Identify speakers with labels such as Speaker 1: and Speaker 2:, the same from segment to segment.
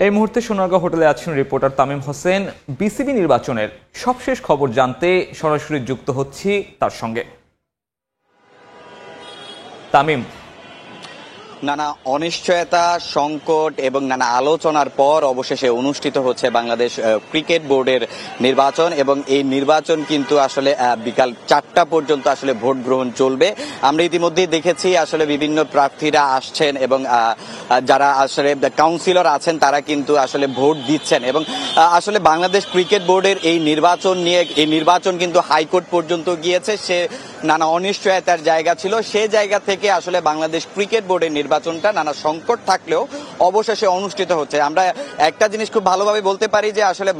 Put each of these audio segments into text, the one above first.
Speaker 1: এই মুহূর্তে সোনারগাঁও হোটেলে আছেন রিপোর্টার তামিম হোসেন। বিসিবি নির্বাচনের সবশেষ খবর জানতে সরাসরি যুক্ত হচ্ছি তার সঙ্গে। তামিম,
Speaker 2: নানা অনিশ্চয়তা, সংকট এবং নানা আলোচনার পর অবশেষে অনুষ্ঠিত হচ্ছে বাংলাদেশ ক্রিকেট বোর্ডের নির্বাচন, এবং এই নির্বাচন কিন্তু আসলে বিকাল 4টা পর্যন্ত আসলে ভোট গ্রহণ চলবে। আমরা ইতিমধ্যেই দেখেছি আসলে বিভিন্ন প্রার্থীরা আসছেন এবং যারা আসলে কাউন্সিলর আছেন তারা কিন্তু আসলে ভোট দিচ্ছেন, এবং আসলে বাংলাদেশ ক্রিকেট বোর্ডের এই নির্বাচন কিন্তু হাইকোর্ট পর্যন্ত গিয়েছে। সে নানা অনিশ্চয়তার জায়গা ছিল, সে জায়গা থেকে আসলে বাংলাদেশ ক্রিকেট বোর্ডের নির্বাচনটা নানা সংকট থাকলেও অবশেষে অনুষ্ঠিত হচ্ছে। আমরা একটা জিনিস খুব ভালোভাবে বলতে পারি যে আসলে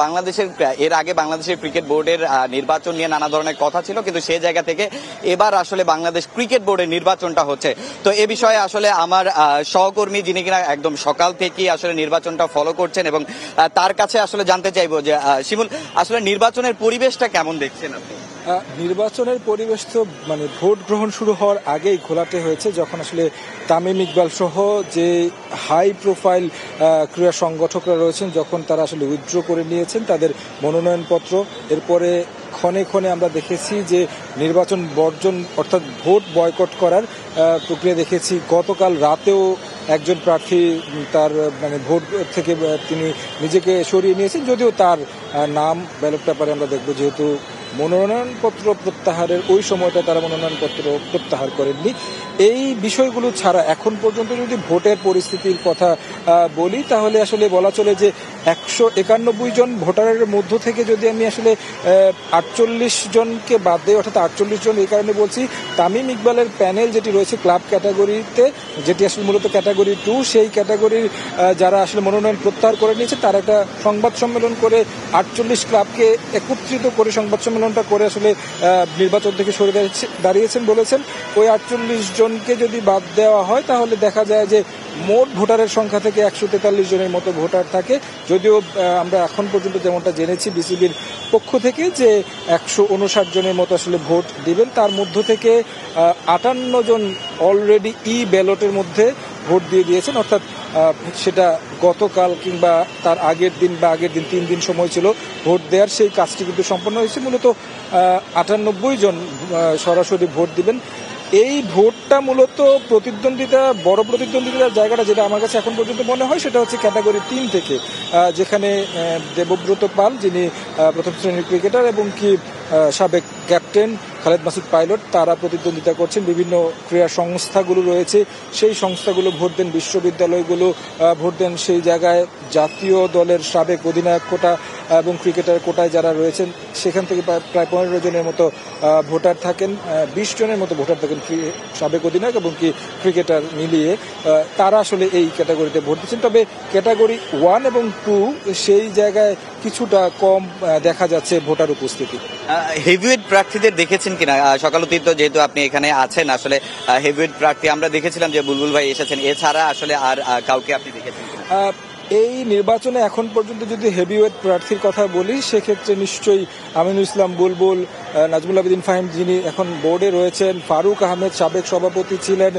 Speaker 2: এর আগে বাংলাদেশের ক্রিকেট বোর্ডের নির্বাচন নিয়ে নানা ধরনের কথা ছিল, কিন্তু সেই জায়গা থেকে এবার আসলে বাংলাদেশ ক্রিকেট বোর্ডের নির্বাচনটা হচ্ছে। তো এ বিষয়ে আসলে আমার সহকর্মী যিনি কিনা একদম সকাল থেকেই আসলে নির্বাচনটা ফলো করছেন, এবং তার কাছে আসলে জানতে চাইবো যে শিমুল, আসলে নির্বাচনের পরিবেশটা কেমন দেখছেন আপনি?
Speaker 3: নির্বাচনের পরিবেশ তো ভোট গ্রহণ শুরু হওয়ার আগেই ঘোলাটে হয়েছে, যখন আসলে তামিম ইকবাল সহ যে হাই প্রোফাইল ক্রীড়া সংগঠকরা রয়েছেন, যখন তারা আসলে উইথড্র করে নিয়েছেন তাদের মনোনয়নপত্র। এরপরে ক্ষণে ক্ষণে আমরা দেখেছি যে নির্বাচন বর্জন অর্থাৎ ভোট বয়কট করার প্রক্রিয়া দেখেছি। গতকাল রাতেও একজন প্রার্থী তার ভোট থেকে তিনি নিজেকে সরিয়ে নিয়েছেন, যদিও তার নাম ব্যালট পেপারে আমরা দেখব, যেহেতু মনোনয়নপত্র প্রত্যাহারের ওই সময়টা তারা মনোনয়নপত্র প্রত্যাহার করেননি। এই বিষয়গুলো ছাড়া এখন পর্যন্ত যদি ভোটের পরিস্থিতির কথা বলি, তাহলে আসলে বলা চলে যে 191 জন ভোটারের মধ্য থেকে যদি আমি আসলে 48 জনকে বাদ দেই, অর্থাৎ 48 জন এই কারণে বলছি, তামিম ইকবালের প্যানেল যেটি রয়েছে ক্লাব ক্যাটাগরিতে, যেটি আসলে মূলত ক্যাটাগরি 2, সেই ক্যাটাগরির যারা আসলে মনোনয়ন প্রত্যাহার করে নিয়েছে তার একটা সংবাদ সম্মেলন করে 48 ক্লাবকে একত্রিত করে সংবাদ সম্মেলনটা করে আসলে নির্বাচন থেকে সরে দাঁড়িয়েছেন। বলেছেন ওই 48 জনকে যদি বাদ দেওয়া হয় তাহলে দেখা যায় যে মোট ভোটারের সংখ্যা থেকে 143 জনের মতো ভোটার থাকে। যদিও আমরা এখন পর্যন্ত যেমনটা জেনেছি বিসিবির পক্ষ থেকে যে 159 জনের মতো আসলে ভোট দিবেন, তার মধ্য থেকে 58 জন অলরেডি ব্যালটের মধ্যে ভোট দিয়ে দিয়েছেন, অর্থাৎ সেটা গতকাল কিংবা তার আগের দিন বা আগের দিন 3 দিন সময় ছিল ভোট দেওয়ার, সেই কাজটি কিন্তু সম্পন্ন হয়েছে। মূলত 98 জন সরাসরি ভোট দিবেন। এই ভোটটা মূলত বড় প্রতিদ্বন্দ্বিতার জায়গাটা যেটা আমার কাছে এখন পর্যন্ত মনে হয় সেটা হচ্ছে ক্যাটাগরি 3 থেকে, যেখানে দেবব্রত পাল যিনি প্রথম শ্রেণীর ক্রিকেটার এবং সাবেক ক্যাপ্টেন খালেদ মাসুদ পাইলট, তারা প্রতিদ্বন্দ্বিতা করছেন। বিভিন্ন ক্রীড়া সংস্থাগুলো রয়েছে, সেই সংস্থাগুলো ভোট দেন, বিশ্ববিদ্যালয়গুলো ভোট দেন। সেই জায়গায় জাতীয় দলের সাবেক অধিনায়ক কোটা এবং ক্রিকেটার কোটায় যারা রয়েছেন সেখান থেকে প্রায় 15 জনের মতো ভোটার থাকেন, 20 জনের মতো ভোটার থাকেন সাবেক অধিনায়ক এবং ক্রিকেটার মিলিয়ে, তারা আসলে এই ক্যাটাগরিতে ভোট দিচ্ছেন। তবে ক্যাটাগরি 1 এবং 2 সেই জায়গায় কিছুটা কম দেখা যাচ্ছে ভোটার উপস্থিতি।
Speaker 2: হেভিওয়েট প্রার্থীদের দেখেছেন কিনা? সকালতীত যেহেতু আপনি এখানে আছেন, আসলে হেভিওয়েট প্রার্থী আমরা দেখেছিলাম যে বুলবুল ভাই এসেছেন, এছাড়া আসলে আর কাউকে আপনি দেখেছেন কিনা?
Speaker 3: এই নির্বাচনে এখন পর্যন্ত যদি হেভিওয়েট প্রার্থীর কথা বলি, সেক্ষেত্রে নিশ্চয়ই আমিনুল ইসলাম বুলবুল, নাজমুল আবেদিন ফাহিম যিনি এখন বোর্ডে রয়েছেন, ফারুক আহমেদ সাবেক সভাপতি ছিলেন,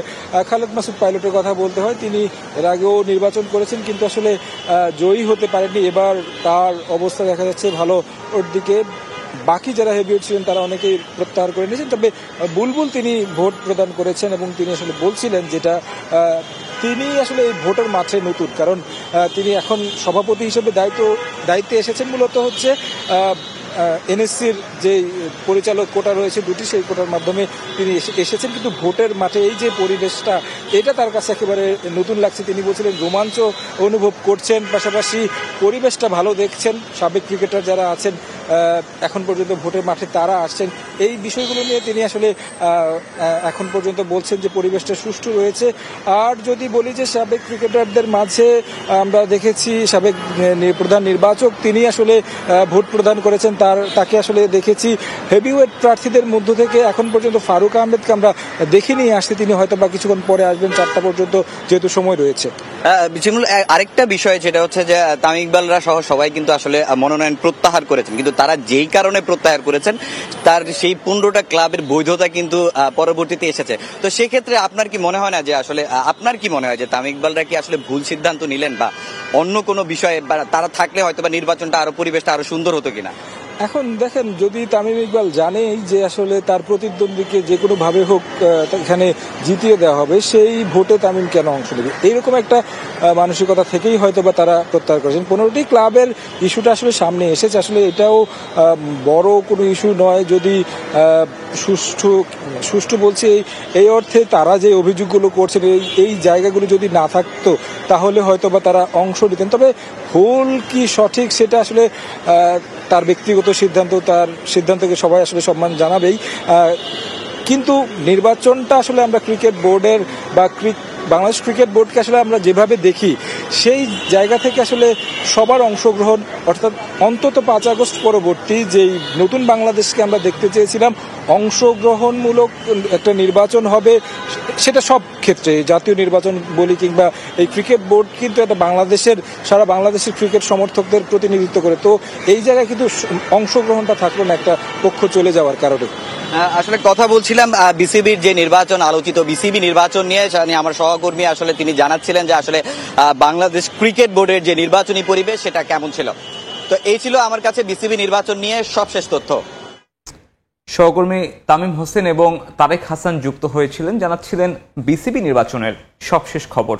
Speaker 3: খালেদ মাসুদ পাইলটের কথা বলতে হয়, তিনি এর আগেও নির্বাচন করেছেন কিন্তু আসলে জয়ী হতে পারেননি। এবার তার অবস্থা দেখা যাচ্ছে ভালো ওর দিকে। বাকি যারা হেভিওয়েট ছিলেন তারা অনেকেই প্রত্যাহার করে নিয়েছেন, তবে বুলবুল তিনি ভোট প্রদান করেছেন এবং তিনি আসলে বলছিলেন যেটা তিনি আসলে এই ভোটের মাঠে নতুন, কারণ তিনি এখন সভাপতি হিসেবে দায়িত্বে এসেছেন। মূলত হচ্ছে এনএসসির যে পরিচালক কোটা রয়েছে 2টি, সেই কোটার মাধ্যমে তিনি এসেছেন, কিন্তু ভোটের মাঠে এই যে পরিবেশটা, এটা তার কাছে একেবারে নতুন লাগছে। তিনি বলছিলেন রোমাঞ্চ অনুভব করছেন, পাশাপাশি পরিবেশটা ভালো দেখছেন। সাবেক ক্রিকেটার যারা আছেন এখন পর্যন্ত ভোটের মাঠে তারা আসছেন, এই বিষয়গুলো নিয়ে তিনি আসলে এখন পর্যন্ত বলছেন যে পরিবেশটা সুষ্ঠু রয়েছে। আর যদি বলি যে সাবেক ক্রিকেটারদের মাঝে আমরা দেখেছি সাবেক প্রধান নির্বাচক তিনি আসলে ভোট প্রদান করেছেন, তাকে আসলে দেখেছি হেভিওয়েট প্রার্থীদের মধ্য থেকে এখন পর্যন্ত ফারুক আহমেদকে আমরা দেখে নিয়ে আসছি। তিনি হয়তো বা কিছুক্ষণ পরে আসবেন, 4টা পর্যন্ত যেহেতু সময় রয়েছে।
Speaker 2: বিচিমুল, আরেকটা বিষয় যেটা হচ্ছে যে তামিম ইকবালরা সহ সবাই কিন্তু আসলে মনোনয়ন প্রত্যাহার করেছেন, কিন্তু তারা যেই কারণে প্রত্যাহার করেছেন তার সেই 15টা ক্লাবের বৈধতা কিন্তু পরবর্তীতে এসেছে। তো সেক্ষেত্রে আপনার কি মনে হয় না যে আসলে আপনার কি মনে হয় যে তামিম ইকবালরা কি আসলে ভুল সিদ্ধান্ত নিলেন, বা অন্য কোনো বিষয়ে তারা থাকলে হয়তো বা নির্বাচনটা আরো পরিবেশটা আরো সুন্দর হতো কিনা?
Speaker 3: এখন দেখেন, যদি তামিম ইকবাল জানেই যে আসলে তার প্রতিদ্বন্দ্বীকে যে কোনো ভাবে হোক এখানে জিতিয়ে দেওয়া হবে, সেই ভোটে তামিম কেন অংশ নেবে, এইরকম একটা মানসিকতা থেকেই হয়তো বা তারা প্রত্যাহার করেছেন। 15টি ক্লাবের ইস্যুটা আসলে সামনে এসেছে, আসলে এটাও বড় কোনো ইস্যু নয়। যদি সুষ্ঠু বলছি এই অর্থে তারা যে অভিযোগগুলো করছেন এই জায়গাগুলো যদি না থাকতো তাহলে হয়তো বা তারা অংশ নিতেন। তবে ভুল কি সঠিক সেটা আসলে তার ব্যক্তিগত সিদ্ধান্ত, তার সিদ্ধান্তকে সবাই আসলে সম্মান জানাবেই। কিন্তু নির্বাচনটা আসলে আমরা ক্রিকেট বোর্ডের বা বাংলাদেশ ক্রিকেট বোর্ডকে আসলে আমরা যেভাবে দেখি, সেই জায়গা থেকে আসলে সবার অংশগ্রহণ, অর্থাৎ অন্তত 5 আগস্ট পরবর্তী যেই নতুন বাংলাদেশকে আমরা দেখতে চেয়েছিলাম, অংশগ্রহণমূলক একটা নির্বাচন হবে, সেটা সব ক্ষেত্রে জাতীয় নির্বাচন বলি কিংবা এই ক্রিকেট বোর্ড কিন্তু এটা সারা বাংলাদেশের ক্রিকেট সমর্থকদের প্রতিনিধিত্ব করে। তো এই জায়গায় কিন্তু অংশগ্রহণটা থাকলো না একটা পক্ষ চলে যাওয়ার কারণে।
Speaker 2: আসলে কথা বলছিলাম বিসিবির যে নির্বাচন, আলোচিত বিসিবি নির্বাচন নিয়ে আমার সহকর্মী আসলে তিনি জানাচ্ছিলেন যে আসলে বাংলাদেশ ক্রিকেট বোর্ডের যে নির্বাচনী পরিবেশ সেটা কেমন ছিল। তো এই ছিল আমার কাছে বিসিবি নির্বাচন নিয়ে সবশেষ তথ্য।
Speaker 1: সহকর্মী তামিম হোসেন এবং তারেক হাসান যুক্ত হয়েছিলেন, জানাচ্ছিলেন বিসিবি নির্বাচনের সবশেষ খবর।